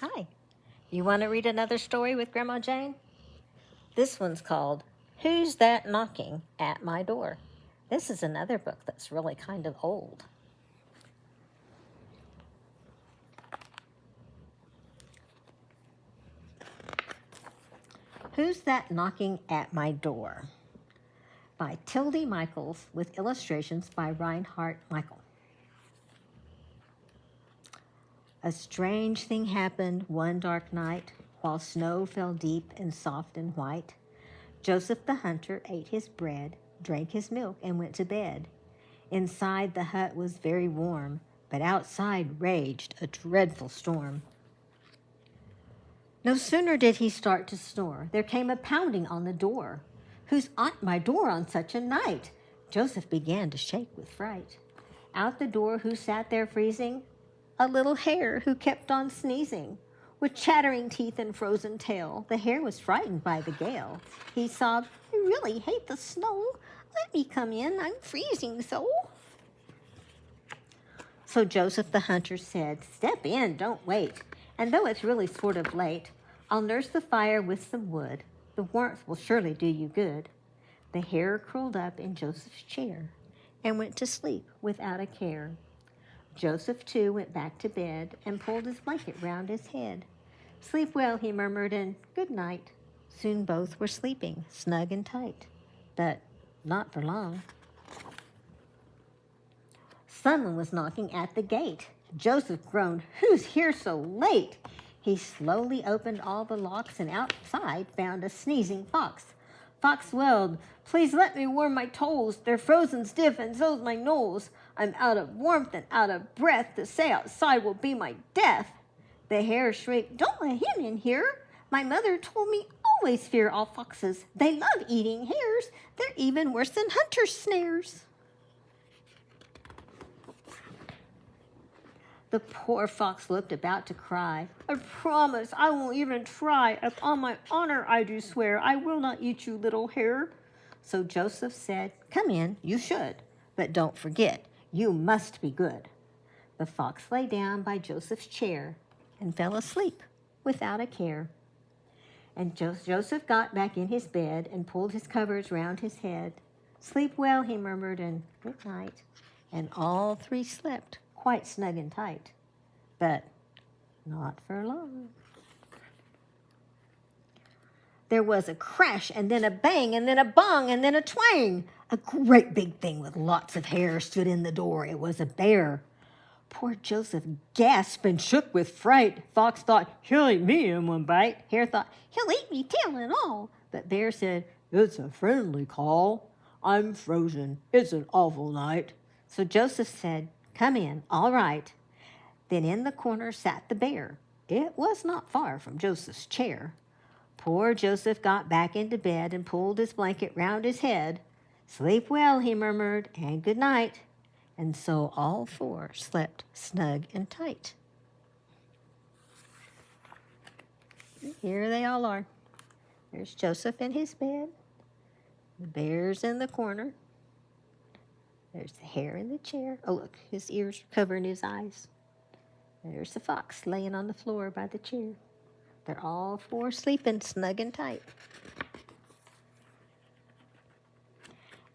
Hi. You want to read another story with Grandma Jane? This one's called Who's That Knocking at My Door? This is another book that's really kind of old. Who's That Knocking at My Door? By Tildy Michaels with illustrations by Reinhard Michael. A strange thing happened one dark night while snow fell deep and soft and white. Joseph the hunter ate his bread, drank his milk, and went to bed. Inside the hut was very warm, but outside raged a dreadful storm. No sooner did he start to snore, there came a pounding on the door. Who's at my door on such a night? Joseph began to shake with fright. Out the door, who sat there freezing? A little hare who kept on sneezing. With chattering teeth and frozen tail, the hare was frightened by the gale. He sobbed, I really hate the snow. Let me come in, I'm freezing so. So Joseph the hunter said, Step in, don't wait. And though it's really sort of late, I'll nurse the fire with some wood. The warmth will surely do you good. The hare curled up in Joseph's chair and went to sleep without a care. Joseph, too, went back to bed and pulled his blanket round his head. Sleep well, he murmured, and good night. Soon both were sleeping, snug and tight, but not for long. Someone was knocking at the gate. Joseph groaned, Who's here so late? He slowly opened all the locks and outside found a sneezing fox. Fox wailed, Please let me warm my toes. They're frozen stiff and so's my nose. I'm out of warmth and out of breath. To stay outside will be my death. The hare shrieked, Don't let him in here. My mother told me always fear all foxes. They love eating hares. They're even worse than hunter's snares. The poor fox looked about to cry. I promise I won't even try. Upon my honor I do swear I will not eat you, little hare. So Joseph said, Come in, you should. But don't forget, you must be good. The fox lay down by Joseph's chair and fell asleep without a care. And Joseph got back in his bed and pulled his covers round his head. Sleep well, he murmured, and good night. And all three slept quite snug and tight, but not for long. There was a crash, and then a bang, and then a bong, and then a twang. A great big thing with lots of hair stood in the door. It was a bear. Poor Joseph gasped and shook with fright. Fox thought, He'll eat me in one bite. Hare thought, He'll eat me tail and all. But Bear said, It's a friendly call. I'm frozen. It's an awful night. So Joseph said, Come in, all right. Then in the corner sat the bear. It was not far from Joseph's chair. Poor Joseph got back into bed and pulled his blanket round his head. Sleep well, he murmured, and good night. And so all four slept snug and tight. Here they all are. There's Joseph in his bed. The bear's in the corner. There's the hare in the chair. Oh, look, his ears are covering his eyes. There's the fox laying on the floor by the chair. They're all four sleeping snug and tight.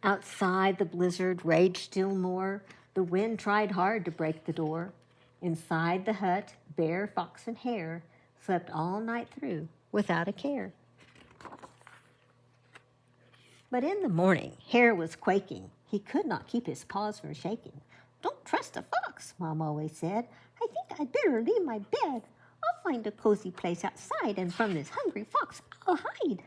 Outside, the blizzard raged still more. The wind tried hard to break the door. Inside the hut, bear, fox, and hare slept all night through without a care. But in the morning, Hare was quaking. He could not keep his paws from shaking. Don't trust a fox, Mom always said. I think I'd better leave my bed. I'll find a cozy place outside, and from this hungry fox I'll hide.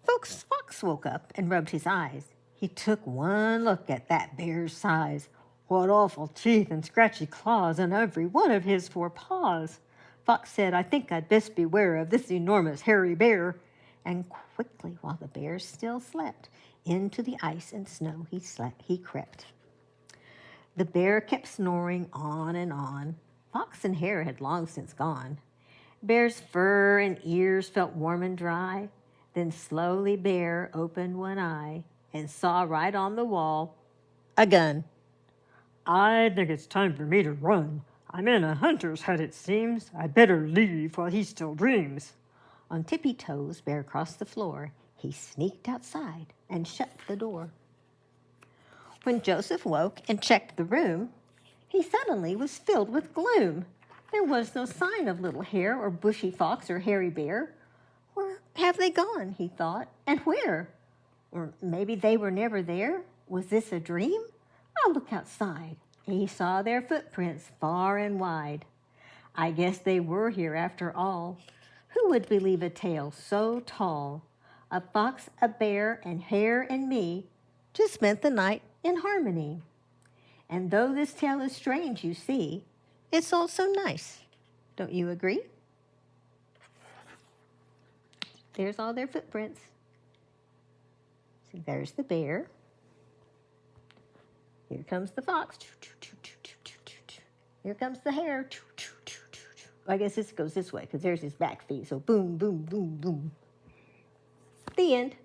Fox woke up and rubbed his eyes. He took one look at that bear's size. What awful teeth and scratchy claws on every one of his four paws. Fox said, I think I'd best beware of this enormous hairy bear. And quickly, while the bear still slept, into the ice and snow he crept. The bear kept snoring on and on. Fox and hare had long since gone. Bear's fur and ears felt warm and dry. Then slowly Bear opened one eye and saw right on the wall a gun. I think it's time for me to run. I'm in a hunter's hut, it seems. I better leave while he still dreams. On tippy toes, Bear crossed the floor. He sneaked outside and shut the door. When Joseph woke and checked the room, he suddenly was filled with gloom. There was no sign of Little Hare or Bushy Fox or Hairy Bear. Where have they gone, he thought, and where? Or maybe they were never there? Was this a dream? I'll look outside. He saw their footprints far and wide. I guess they were here after all. Who would believe a tale so tall? A fox, a bear, and hare and me just spent the night in harmony. And though this tale is strange, you see, it's also nice. Don't you agree? There's all their footprints. See, there's the bear. Here comes the fox. Here comes the hare. I guess this goes this way because there's his back feet. So boom, boom, boom, boom. The end.